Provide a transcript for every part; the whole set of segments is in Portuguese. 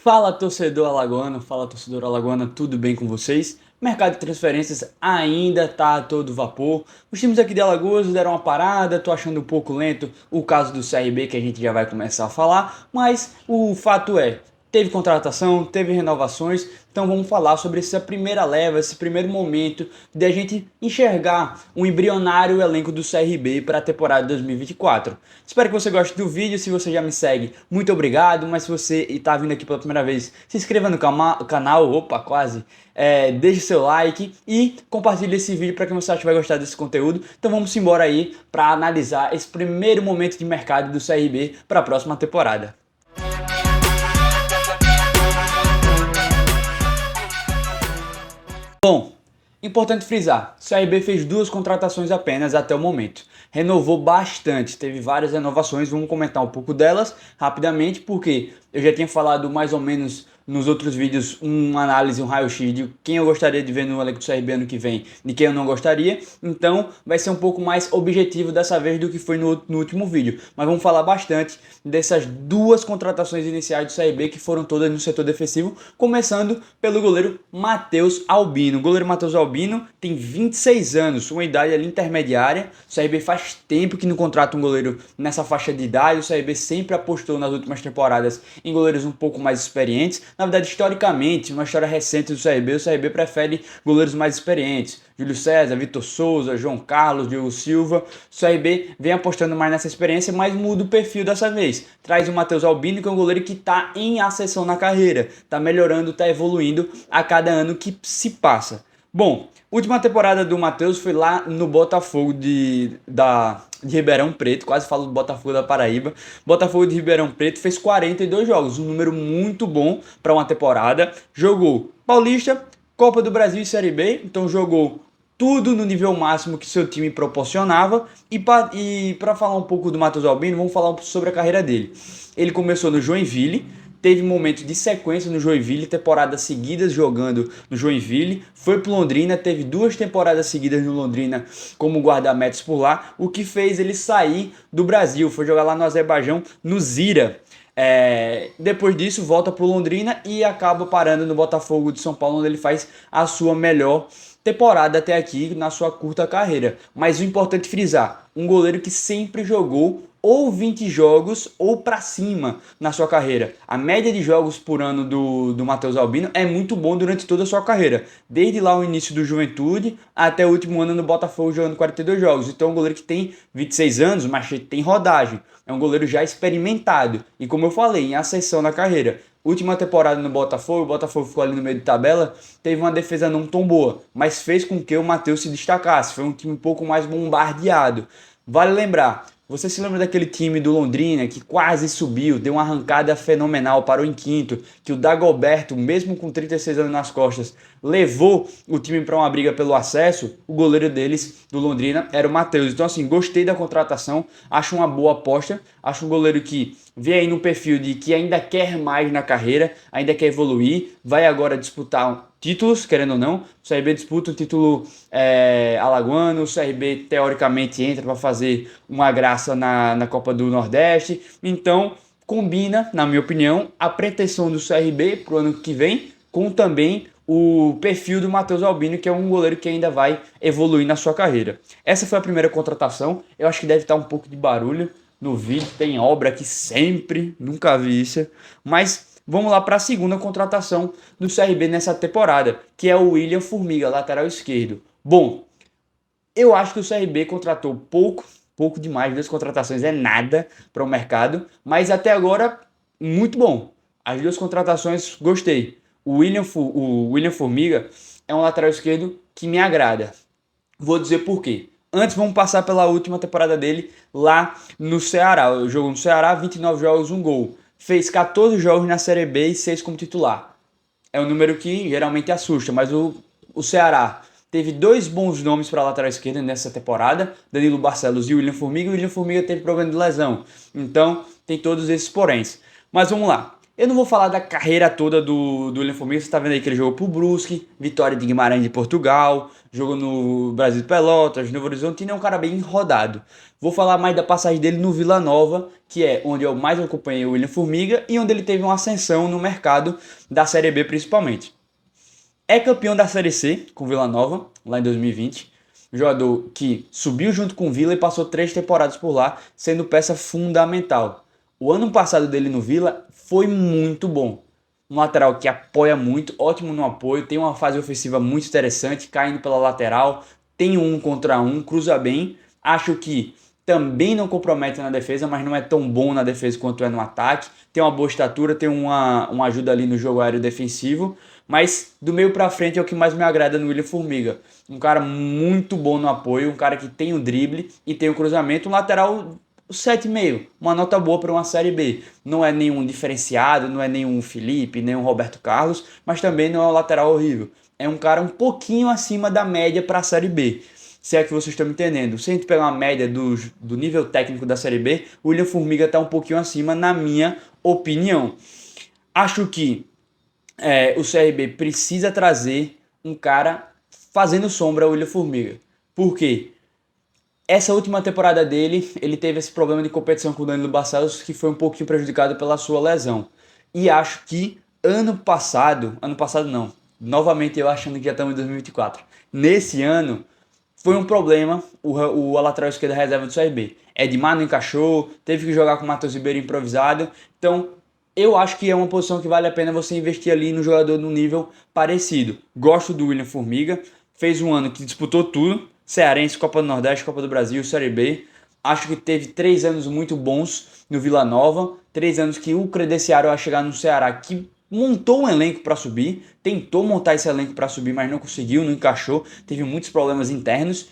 Fala torcedor alagoano, fala torcedor alagoana, tudo bem com vocês? Mercado de transferências ainda tá a todo vapor. Os times aqui de Alagoas deram uma parada, tô achando um pouco lento o caso do CRB que a gente já vai começar a falar, mas o fato é, teve contratação, teve renovações, então vamos falar sobre essa primeira leva, esse primeiro momento de a gente enxergar um embrionário elenco do CRB para a temporada 2024. Espero que você goste do vídeo, se você já me segue, muito obrigado, mas se você está vindo aqui pela primeira vez, se inscreva no canal, opa, quase, deixe seu like e compartilhe esse vídeo para quem você acha que vai gostar desse conteúdo. Então vamos embora aí para analisar esse primeiro momento de mercado do CRB para a próxima temporada. Bom, importante frisar, o CRB fez duas contratações apenas até o momento. Renovou bastante, teve várias renovações, vamos comentar um pouco delas rapidamente, porque eu já tinha falado mais ou menos nos outros vídeos uma análise, um raio-x de quem eu gostaria de ver no elenco do CRB ano que vem, de quem eu não gostaria, então vai ser um pouco mais objetivo dessa vez do que foi no último vídeo. Mas vamos falar bastante dessas duas contratações iniciais do CRB que foram todas no setor defensivo, começando pelo goleiro Matheus Albino. O goleiro Matheus Albino tem 26 anos, uma idade ali intermediária. O CRB faz tempo que não contrata um goleiro nessa faixa de idade. O CRB sempre apostou nas últimas temporadas em goleiros um pouco mais experientes. Na verdade, historicamente, uma história recente do CRB, o CRB prefere goleiros mais experientes. Júlio César, Vitor Souza, João Carlos, Diogo Silva. O CRB vem apostando mais nessa experiência, mas muda o perfil dessa vez. Traz o Matheus Albino, que é um goleiro que está em ascensão na carreira. Está melhorando, está evoluindo a cada ano que se passa. Bom, última temporada do Matheus foi lá no Botafogo de Ribeirão Preto, quase falo do Botafogo da Paraíba. Botafogo de Ribeirão Preto fez 42 jogos, um número muito bom para uma temporada. Jogou Paulista, Copa do Brasil e Série B, então jogou tudo no nível máximo que seu time proporcionava. E para falar um pouco do Matheus Albino, vamos falar sobre a carreira dele. Ele começou no Joinville, teve momentos de sequência no Joinville, temporadas seguidas jogando no Joinville, foi para Londrina, teve 2 temporadas seguidas no Londrina como guarda-metas por lá, o que fez ele sair do Brasil, foi jogar lá no Azerbaijão, no Zira. Depois disso volta para o Londrina e acaba parando no Botafogo de São Paulo, onde ele faz a sua melhor temporada até aqui na sua curta carreira. Mas o importante frisar, um goleiro que sempre jogou ou 20 jogos ou para cima na sua carreira. A média de jogos por ano do Matheus Albino é muito bom durante toda a sua carreira. Desde lá o início do Juventude até o último ano no Botafogo jogando 42 jogos. Então é um goleiro que tem 26 anos, mas tem rodagem. É um goleiro já experimentado. E como eu falei, em ascensão na carreira. Última temporada no Botafogo, o Botafogo ficou ali no meio de tabela, teve uma defesa não tão boa, mas fez com que o Matheus se destacasse. Foi um time um pouco mais bombardeado. Vale lembrar, você se lembra daquele time do Londrina que quase subiu, deu uma arrancada fenomenal, parou em quinto, que o Dagoberto, mesmo com 36 anos nas costas, levou o time para uma briga pelo acesso? O goleiro deles, do Londrina, era o Matheus. Então assim, gostei da contratação, acho uma boa aposta, acho um goleiro que vem aí no perfil de que ainda quer mais na carreira, ainda quer evoluir, vai agora disputar títulos, querendo ou não. O CRB disputa o título alagoano, o CRB teoricamente entra para fazer uma graça na Copa do Nordeste, então combina, na minha opinião, a pretensão do CRB para o ano que vem com também o perfil do Matheus Albino, que é um goleiro que ainda vai evoluir na sua carreira. Essa foi a primeira contratação, eu acho que deve estar um pouco de barulho no vídeo, tem obra aqui sempre, nunca vi isso, mas vamos lá para a segunda contratação do CRB nessa temporada, que é o William Formiga, lateral esquerdo. Bom, eu acho que o CRB contratou pouco demais, 2 contratações é nada para o mercado, mas até agora muito bom. As 2 contratações gostei. O William Formiga é um lateral esquerdo que me agrada. Vou dizer por quê. Antes vamos passar pela última temporada dele lá no Ceará. Eu jogo no Ceará, 29 jogos, 1 gol. Fez 14 jogos na Série B e 6 como titular. É um número que geralmente assusta, mas o Ceará teve 2 bons nomes para a lateral esquerda nessa temporada, Danilo Barcelos e o William Formiga. O William Formiga teve problema de lesão, então tem todos esses poréns. Mas vamos lá. Eu não vou falar da carreira toda do William Formiga, você tá vendo aí que ele jogou pro Brusque, Vitória de Guimarães de Portugal, jogou no Brasil de Pelotas, Novo Horizontino, é um cara bem rodado. Vou falar mais da passagem dele no Vila Nova, que é onde eu mais acompanhei o William Formiga e onde ele teve uma ascensão no mercado da Série B principalmente. É campeão da Série C com o Vila Nova, lá em 2020. Um jogador que subiu junto com o Vila e passou 3 temporadas por lá, sendo peça fundamental. O ano passado dele no Vila foi muito bom. Um lateral que apoia muito, ótimo no apoio, tem uma fase ofensiva muito interessante, caindo pela lateral, tem um contra um, cruza bem. Acho que também não compromete na defesa, mas não é tão bom na defesa quanto é no ataque. Tem uma boa estatura, tem uma ajuda ali no jogo aéreo defensivo. Mas do meio pra frente é o que mais me agrada no William Formiga. Um cara muito bom no apoio, um cara que tem o drible e tem o cruzamento, um lateral 7,5, uma nota boa para uma Série B. Não é nenhum diferenciado, não é nenhum Felipe, nem um Roberto Carlos, mas também não é um lateral horrível. É um cara um pouquinho acima da média para a Série B. Se é que vocês estão me entendendo. Se a gente pegar uma média do nível técnico da Série B, o William Formiga está um pouquinho acima, na minha opinião. Acho que o CRB precisa trazer um cara fazendo sombra ao William Formiga. Por quê? Essa última temporada dele, ele teve esse problema de competição com o Danilo Barcelos, que foi um pouquinho prejudicado pela sua lesão. E acho que ano passado não, novamente eu achando que já estamos em 2024. Nesse ano, foi um problema a lateral esquerda reserva do CRB. Edmar não encaixou, teve que jogar com o Matheus Ribeiro improvisado. Então, eu acho que é uma posição que vale a pena você investir ali no jogador no nível parecido. Gosto do William Formiga, fez um ano que disputou tudo, Cearense, Copa do Nordeste, Copa do Brasil, Série B. Acho que teve 3 anos muito bons no Vila Nova, 3 anos que o credenciaram a chegar no Ceará, que montou um elenco para subir, tentou montar esse elenco para subir, mas não conseguiu, não encaixou, teve muitos problemas internos.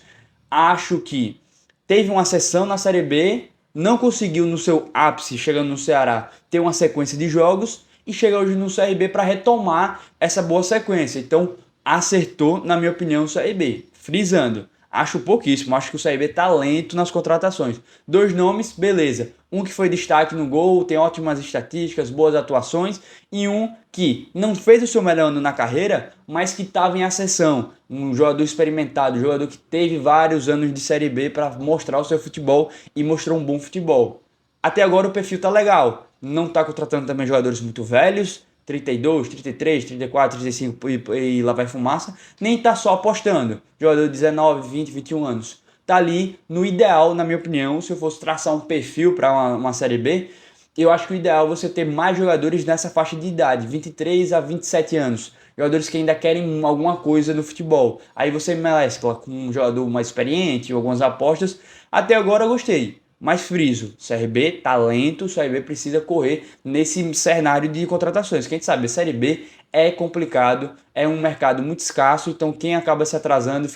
Acho que teve uma sessão na Série B, não conseguiu no seu ápice, chegando no Ceará, ter uma sequência de jogos e chega hoje no CRB para retomar essa boa sequência. Então, acertou, na minha opinião, o CRB. Frisando, acho pouquíssimo, acho que o CRB tá lento nas contratações. 2 nomes, beleza. Um que foi destaque no gol, tem ótimas estatísticas, boas atuações, e um que não fez o seu melhor ano na carreira, mas que estava em ascensão. Um jogador experimentado, um jogador que teve vários anos de Série B para mostrar o seu futebol e mostrou um bom futebol. Até agora o perfil tá legal. Não tá contratando também jogadores muito velhos, 32, 33, 34, 35 e lá vai fumaça. Nem tá só apostando. Jogador de 19, 20, 21 anos. Tá ali no ideal, na minha opinião, se eu fosse traçar um perfil para uma Série B, eu acho que o ideal é você ter mais jogadores nessa faixa de idade, 23 a 27 anos. Jogadores que ainda querem alguma coisa no futebol. Aí você mescla com um jogador mais experiente, algumas apostas. Até agora eu gostei. Mas friso, CRB, talento, o CRB precisa correr nesse cenário de contratações. Quem sabe, a Série B é complicado, é um mercado muito escasso, então quem acaba se atrasando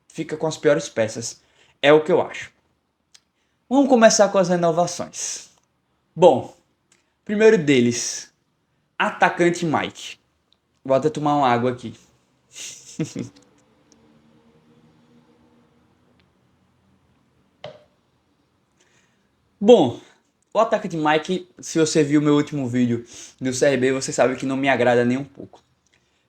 fica com as piores peças. É o que eu acho. Vamos começar com as renovações. Bom, primeiro deles, atacante Mike. Vou até tomar uma água aqui. Bom, o ataque de Mike, se você viu o meu último vídeo do CRB, você sabe que não me agrada nem um pouco.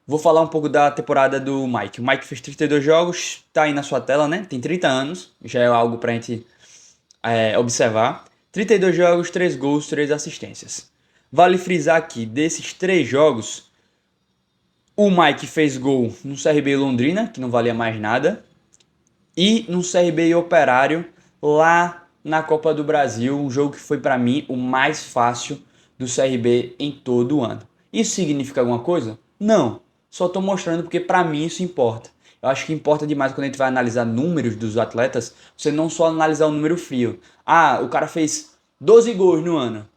Vou falar um pouco da temporada do Mike. O Mike fez 32 jogos, tá aí na sua tela, né? Tem 30 anos, já é algo pra gente observar. 32 jogos, 3 gols, 3 assistências. Vale frisar que desses 3 jogos, o Mike fez gol no CRB Londrina, que não valia mais nada, e no CRB Operário, lá na Copa do Brasil, um jogo que foi para mim o mais fácil do CRB em todo o ano. Isso significa alguma coisa? Não, só estou mostrando porque para mim isso importa. Eu acho que importa demais quando a gente vai analisar números dos atletas, você não só analisar o número frio. Ah, o cara fez 12 gols no ano,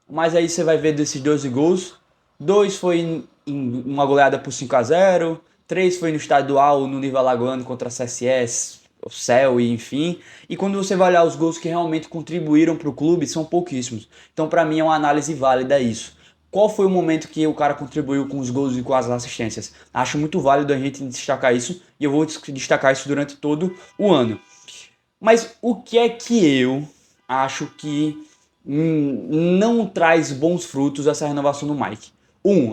mas aí você vai ver desses 12 gols, 2 foi em uma goleada por 5-0, 3 foi no estadual, no nível alagoano contra a CSS, o Céu e enfim. E quando você vai olhar os gols que realmente contribuíram para o clube, são pouquíssimos. Então para mim é uma análise válida isso. Qual foi o momento que o cara contribuiu com os gols e com as assistências? Acho muito válido a gente destacar isso e eu vou destacar isso durante todo o ano. Mas o que é que eu acho que não traz bons frutos essa renovação do Mike.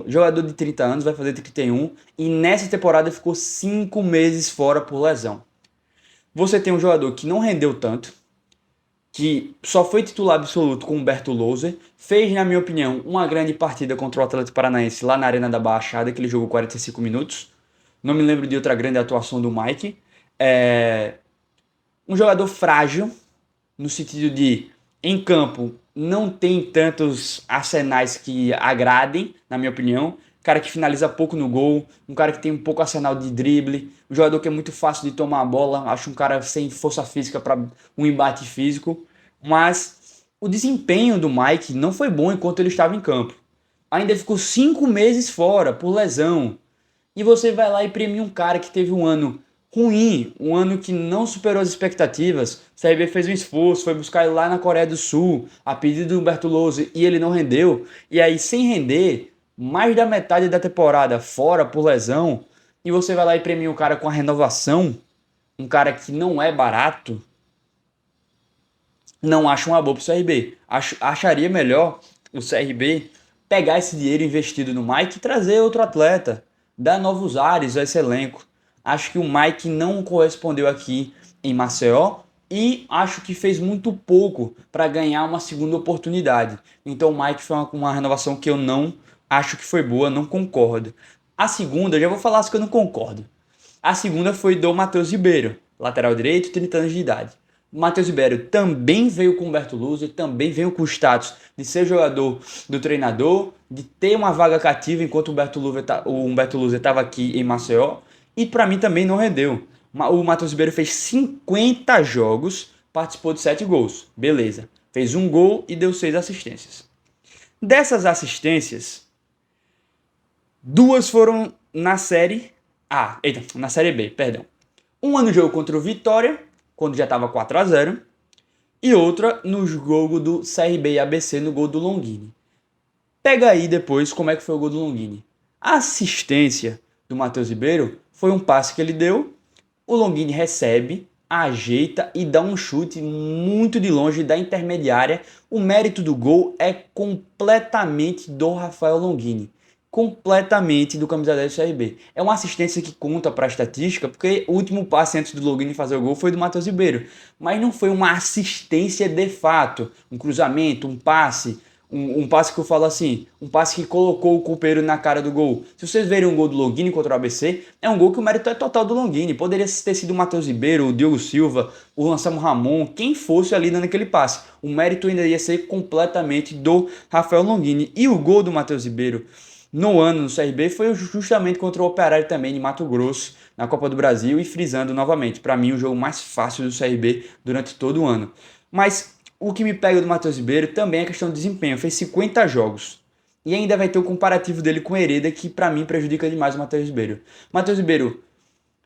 Jogador de 30 anos, vai fazer 31, e nessa temporada ficou 5 meses fora por lesão. Você tem um jogador que não rendeu tanto, que só foi titular absoluto com o Humberto Louser, fez, na minha opinião, uma grande partida contra o Atlético Paranaense lá na Arena da Baixada, que ele jogou 45 minutos. Não me lembro de outra grande atuação do Mike. Um jogador frágil, no sentido de, em campo, não tem tantos arsenais que agradem, na minha opinião. Cara que finaliza pouco no gol, um cara que tem um pouco arsenal de drible, um jogador que é muito fácil de tomar a bola, acho um cara sem força física para um embate físico, mas o desempenho do Mike não foi bom enquanto ele estava em campo. Ainda ficou 5 meses fora por lesão. E você vai lá e premia um cara que teve um ano ruim, um ano que não superou as expectativas. O CRB fez um esforço, foi buscar ele lá na Coreia do Sul, a pedido do Humberto Louser, e ele não rendeu. E aí, sem render, mais da metade da temporada fora por lesão, e você vai lá e premia um cara com a renovação, um cara que não é barato, não acho uma boa pro CRB. Acharia melhor o CRB pegar esse dinheiro investido no Mike e trazer outro atleta, dar novos ares a esse elenco. Acho que o Mike não correspondeu aqui em Maceió e acho que fez muito pouco para ganhar uma segunda oportunidade. Então o Mike foi uma renovação que eu não acho que foi boa, não concordo. A segunda, já vou falar as que eu não concordo. A segunda foi do Matheus Ribeiro, lateral direito, 30 anos de idade. O Matheus Ribeiro também veio com o Humberto Louser, também veio com o status de ser jogador do treinador, de ter uma vaga cativa enquanto o Humberto Louser estava aqui em Maceió, e para mim também não rendeu. O Matheus Ribeiro fez 50 jogos, participou de 7 gols, beleza. Fez um gol e deu 6 assistências. Dessas assistências, 2 foram na Série A, na Série B, perdão. Uma no jogo contra o Vitória, quando já estava 4-0, e outra no jogo do CRB e ABC, no gol do Longini. Pega aí depois como é que foi o gol do Longini. A assistência do Matheus Ribeiro foi um passe que ele deu, o Longini recebe, ajeita e dá um chute muito de longe da intermediária. O mérito do gol é completamente do Rafael Longini. Completamente do camisa 10 do CRB. É uma assistência que conta para a estatística, porque o último passe antes do Longini fazer o gol foi do Matheus Ribeiro. Mas não foi uma assistência de fato, um cruzamento, um passe, um passe que eu falo assim, um passe que colocou o copeiro na cara do gol. Se vocês verem um gol do Longini contra o ABC, é um gol que o mérito é total do Longini. Poderia ter sido o Matheus Ribeiro, o Diogo Silva, o Anselmo Ramon, quem fosse ali dando aquele passe. O mérito ainda ia ser completamente do Rafael Longini. E o gol do Matheus Ribeiro no ano no CRB foi justamente contra o Operário também de Mato Grosso, na Copa do Brasil, e frisando novamente, para mim o jogo mais fácil do CRB durante todo o ano. Mas o que me pega do Matheus Ribeiro também é a questão do desempenho, fez 50 jogos. E ainda vai ter o comparativo dele com o Hereda, que para mim prejudica demais o Matheus Ribeiro. Matheus Ribeiro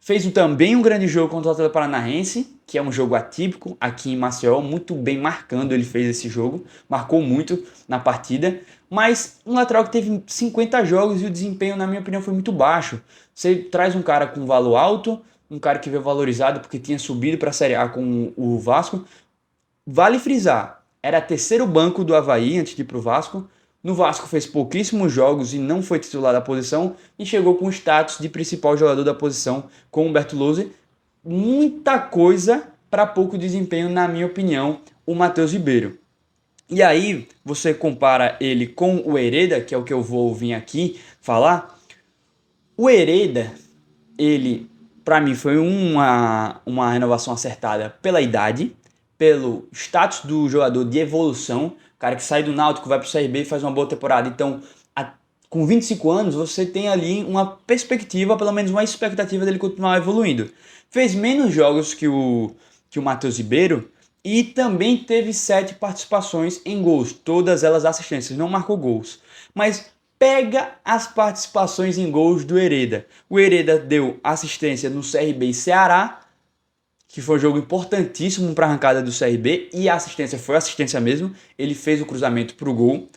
fez também um grande jogo contra o Atlético Paranaense, que é um jogo atípico aqui em Maceió, muito bem marcando ele fez esse jogo, marcou muito na partida, mas um lateral que teve 50 jogos e o desempenho, na minha opinião, foi muito baixo. Você traz um cara com valor alto, um cara que veio valorizado porque tinha subido para a Série A com o Vasco. Vale frisar, era terceiro banco do Avaí antes de ir para o Vasco. No Vasco fez pouquíssimos jogos e não foi titular da posição e chegou com o status de principal jogador da posição com o Humberto Louser. Muita coisa para pouco desempenho, na minha opinião, o Matheus Ribeiro. E aí você compara ele com o Hereda, que é o que eu vou vir aqui falar. O Hereda, ele, para mim, foi uma renovação acertada pela idade, pelo status do jogador de evolução, cara que sai do Náutico, vai para o CRB e faz uma boa temporada. Então, com 25 anos, você tem ali uma perspectiva, pelo menos uma expectativa dele continuar evoluindo. Fez menos jogos que o Matheus Ribeiro e também teve 7 participações em gols, todas elas assistências, não marcou gols. Mas pega as participações em gols do Hereda. O Hereda deu assistência no CRB e Ceará, que foi um jogo importantíssimo para a arrancada do CRB, e a assistência foi assistência mesmo, ele fez o cruzamento para o gol.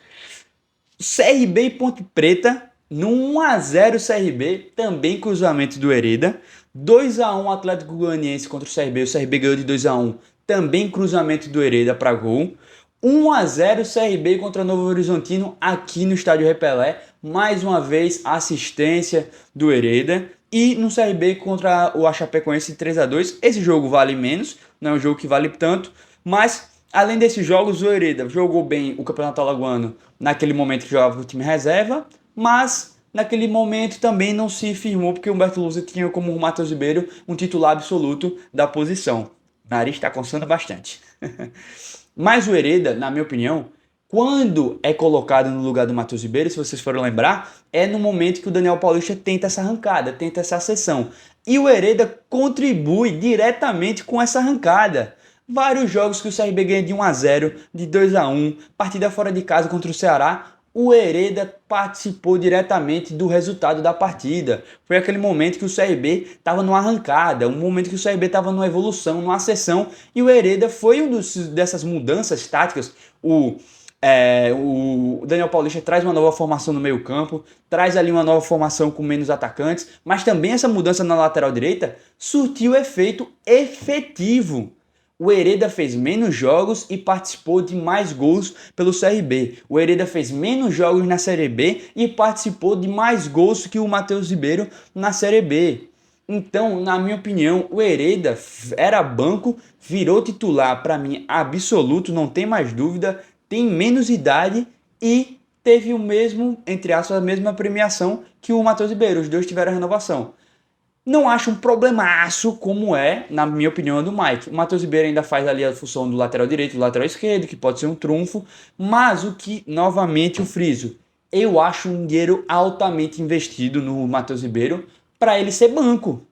CRB e Ponte Preta, no 1-0 CRB, também cruzamento do Hereda. 2-1 Atlético Goianiense contra o CRB ganhou de 2-1, também cruzamento do Hereda para gol. 1-0 CRB contra Novo Horizontino aqui no Estádio Repelé. Mais uma vez, assistência do Hereda. E no CRB contra o Chapecoense 3-2. Esse jogo vale menos, não é um jogo que vale tanto. Mas, além desses jogos, o Hereda jogou bem o Campeonato Alagoano naquele momento que jogava com o time reserva. Mas, naquele momento também não se firmou, porque o Humberto Lousa tinha como o Matheus Ribeiro um titular absoluto da posição. O nariz está coçando bastante. Mas o Hereda, na minha opinião, quando é colocado no lugar do Matheus Ribeiro, se vocês forem lembrar, é no momento que o Daniel Paulista tenta essa arrancada, tenta essa acessão. E o Hereda contribui diretamente com essa arrancada. Vários jogos que o CRB ganha de 1-0, de 2-1, partida fora de casa contra o Ceará, o Hereda participou diretamente do resultado da partida. Foi aquele momento que o CRB estava numa arrancada, um momento que o CRB estava numa evolução, numa ascensão, e o Hereda foi dessas mudanças táticas. O Daniel Paulista traz uma nova formação no meio campo, traz ali uma nova formação com menos atacantes, mas também essa mudança na lateral direita surtiu efeito efetivo. O Hereda fez menos jogos e participou de mais gols pelo CRB. O Hereda fez menos jogos na Série B e participou de mais gols que o Matheus Ribeiro na Série B. Então, na minha opinião, o Hereda era banco, virou titular, para mim, absoluto, não tem mais dúvida, tem menos idade e teve o mesmo, entre aspas, a mesma premiação que o Matheus Ribeiro. Os dois tiveram renovação. Não acho um problemaço como é, na minha opinião, do Mike. O Matheus Ribeiro ainda faz ali a função do lateral direito, do lateral esquerdo, que pode ser um trunfo, mas o que, novamente, eu friso, eu acho um dinheiro altamente investido no Matheus Ribeiro para ele ser banco.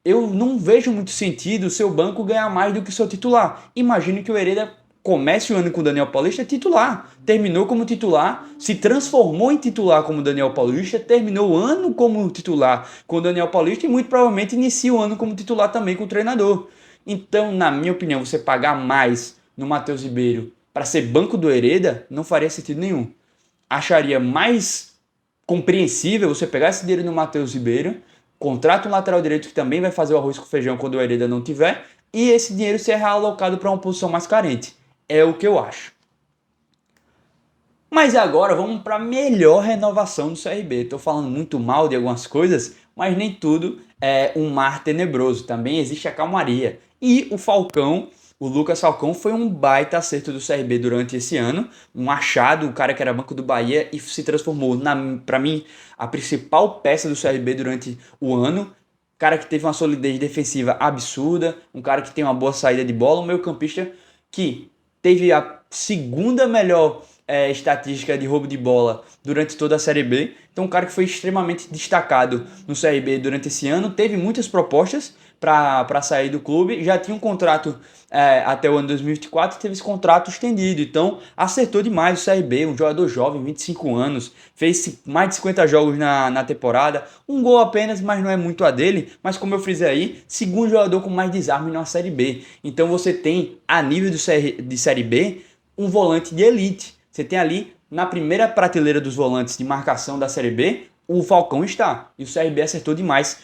Eu não vejo muito sentido o seu banco ganhar mais do que o seu titular. Imagino que o Hereda comece o ano com o Daniel Paulista titular. Terminou como titular, se transformou em titular como Daniel Paulista, terminou o ano como titular com o Daniel Paulista e muito provavelmente inicia o ano como titular também com o treinador. Então, na minha opinião, você pagar mais no Matheus Ribeiro para ser banco do Hereda não faria sentido nenhum. Acharia mais compreensível você pegar esse dinheiro no Matheus Ribeiro, contrata um lateral direito que também vai fazer o arroz com feijão quando o Hereda não tiver, e esse dinheiro ser realocado para uma posição mais carente. É o que eu acho. Mas agora vamos para a melhor renovação do CRB. Estou falando muito mal de algumas coisas, mas nem tudo é um mar tenebroso. Também existe a calmaria. E o Falcão, o Lucas Falcão, foi um baita acerto do CRB durante esse ano. Um achado, o cara que era banco do Bahia e se transformou, para mim, a principal peça do CRB durante o ano. Cara que teve uma solidez defensiva absurda, um cara que tem uma boa saída de bola, um meio-campista que teve a segunda melhor estatística de roubo de bola durante toda a Série B. Então, um cara que foi extremamente destacado no CRB durante esse ano. Teve muitas propostas para sair do clube. Já tinha um contrato até o ano 2024 e teve esse contrato estendido. Então, acertou demais o CRB. Um jogador jovem, 25 anos. Fez mais de 50 jogos na temporada. Um gol apenas, mas não é muito a dele. Mas como eu frisei aí, segundo jogador com mais desarme na Série B. Então, você tem, a nível de Série B, um volante de elite. Você tem ali, na primeira prateleira dos volantes de marcação da Série B, o Falcão está. E o CRB acertou demais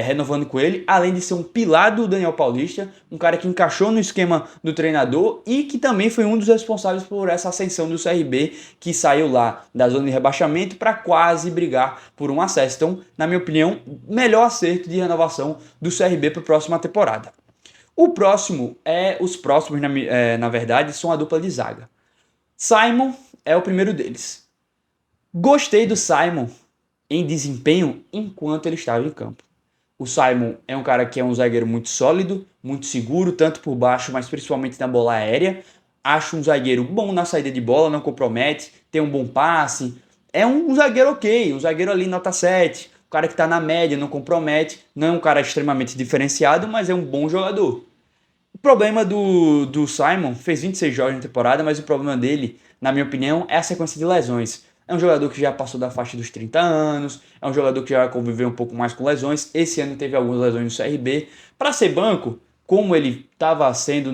renovando com ele, além de ser um pilar do Daniel Paulista, um cara que encaixou no esquema do treinador e que também foi um dos responsáveis por essa ascensão do CRB, que saiu lá da zona de rebaixamento para quase brigar por um acesso. Então, na minha opinião, melhor acerto de renovação do CRB para a próxima temporada. Os próximos, na verdade, são a dupla de zaga. Simon é o primeiro deles. Gostei do Simon em desempenho enquanto ele estava em campo. O Simon é um cara que é um zagueiro muito sólido, muito seguro, tanto por baixo, mas principalmente na bola aérea. Acho um zagueiro bom na saída de bola, não compromete, tem um bom passe. É um zagueiro ok, um zagueiro ali nota 7. Um cara que está na média, não compromete. Não é um cara extremamente diferenciado, mas é um bom jogador. O problema do Simon, fez 26 jogos na temporada, mas o problema dele, na minha opinião, é a sequência de lesões. É um jogador que já passou da faixa dos 30 anos, é um jogador que já conviveu um pouco mais com lesões. Esse ano teve algumas lesões no CRB. Para ser banco, como ele estava sendo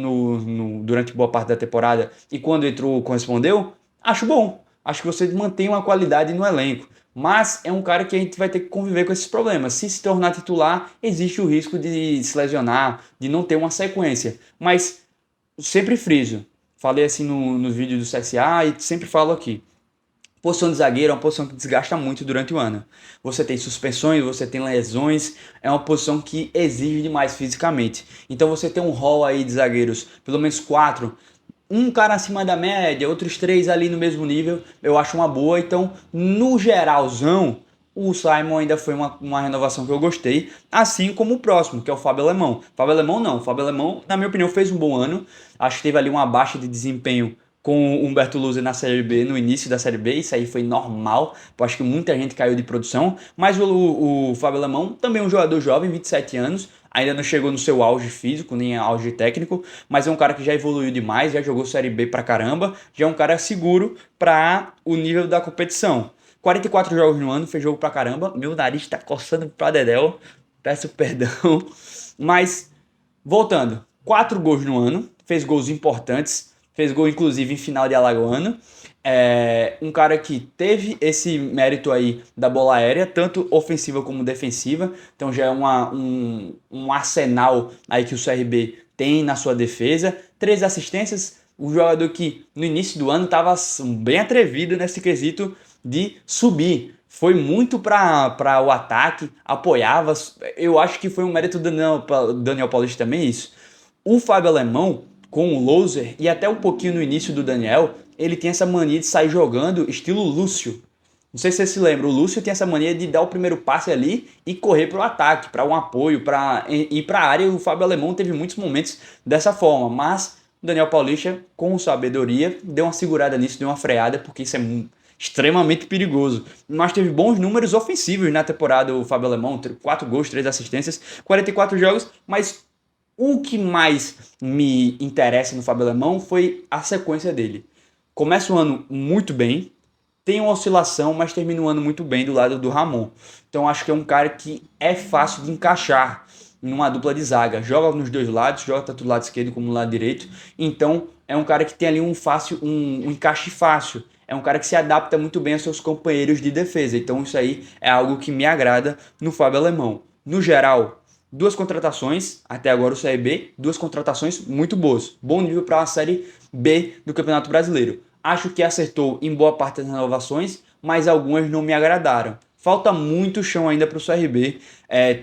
durante boa parte da temporada e quando entrou correspondeu, acho bom. Acho que você mantém uma qualidade no elenco. Mas é um cara que a gente vai ter que conviver com esses problemas. Se tornar titular, existe o risco de se lesionar, de não ter uma sequência. Mas sempre friso, falei assim no vídeo do CSA e sempre falo aqui. Posição de zagueiro é uma posição que desgasta muito durante o ano. Você tem suspensões, você tem lesões, é uma posição que exige demais fisicamente. Então você tem um rol aí de zagueiros, pelo menos 4, um cara acima da média, outros 3 ali no mesmo nível, eu acho uma boa. Então, no geralzão, o Simon ainda foi uma renovação que eu gostei, assim como o próximo, que é o Fábio Alemão. Fábio Alemão não, Fábio Alemão, na minha opinião, fez um bom ano. Acho que teve ali uma baixa de desempenho com o Humberto Louser na Série B, no início da Série B, isso aí foi normal, eu acho que muita gente caiu de produção, mas o Fábio Alemão também é um jogador jovem, 27 anos, ainda não chegou no seu auge físico, nem auge técnico, mas é um cara que já evoluiu demais, já jogou Série B pra caramba, já é um cara seguro para o nível da competição. 44 jogos no ano, fez jogo pra caramba, meu nariz tá coçando pra dedéu, peço perdão, mas voltando, 4 gols no ano, fez gols importantes, fez gol inclusive em final de Alagoano. Um cara que teve esse mérito aí da bola aérea, tanto ofensiva como defensiva, então já é um arsenal aí que o CRB tem na sua defesa. 3 assistências, um jogador que no início do ano estava bem atrevido nesse quesito de subir. Foi muito para o ataque, apoiava. Eu acho que foi um mérito do Daniel Paulista também isso. O Fábio Alemão, com o Louser e até um pouquinho no início do Daniel, ele tem essa mania de sair jogando estilo Lúcio. Não sei se você se lembra, o Lúcio tem essa mania de dar o primeiro passe ali e correr para o ataque, para um apoio, para ir para a área. O Fábio Alemão teve muitos momentos dessa forma, mas o Daniel Paulista, com sabedoria, deu uma segurada nisso, deu uma freada, porque isso é extremamente perigoso. Mas teve bons números ofensivos na temporada, o Fábio Alemão, 4 gols, 3 assistências, 44 jogos, mas o que mais me interessa no Fábio Alemão foi a sequência dele. Começa o ano muito bem, tem uma oscilação, mas termina o ano muito bem do lado do Ramon. Então acho que é um cara que é fácil de encaixar em uma dupla de zaga. Joga nos dois lados, joga tanto do lado esquerdo como do lado direito. Então é um cara que tem ali um encaixe fácil. É um cara que se adapta muito bem aos seus companheiros de defesa. Então isso aí é algo que me agrada no Fábio Alemão. No geral, 2 contratações, até agora o CRB, 2 contratações muito boas. Bom nível para a Série B do Campeonato Brasileiro. Acho que acertou em boa parte das renovações, mas algumas não me agradaram. Falta muito chão ainda para o CRB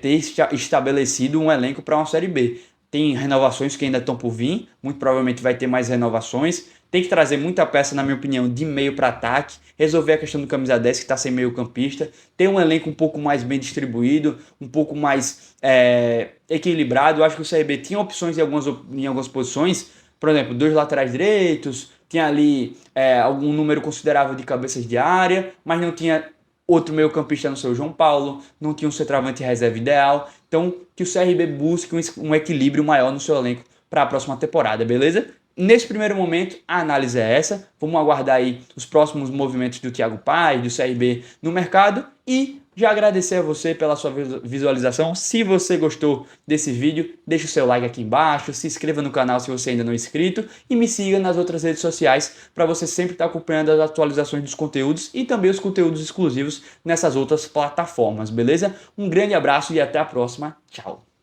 ter estabelecido um elenco para uma Série B. Tem renovações que ainda estão por vir, muito provavelmente vai ter mais renovações. Tem que trazer muita peça, na minha opinião, de meio para ataque, resolver a questão do camisa 10 que está sem meio campista, ter um elenco um pouco mais bem distribuído, um pouco mais equilibrado. Eu acho que o CRB tinha opções em algumas posições, por exemplo, 2 laterais direitos, tinha ali algum número considerável de cabeças de área, mas não tinha outro meio campista no seu João Paulo, não tinha um centroavante reserva ideal. Então, que o CRB busque um equilíbrio maior no seu elenco para a próxima temporada, beleza? Nesse primeiro momento, a análise é essa. Vamos aguardar aí os próximos movimentos do Thiago Paes, do CRB no mercado e já agradecer a você pela sua visualização. Se você gostou desse vídeo, deixa o seu like aqui embaixo, se inscreva no canal se você ainda não é inscrito e me siga nas outras redes sociais para você sempre estar acompanhando as atualizações dos conteúdos e também os conteúdos exclusivos nessas outras plataformas, beleza? Um grande abraço e até a próxima. Tchau!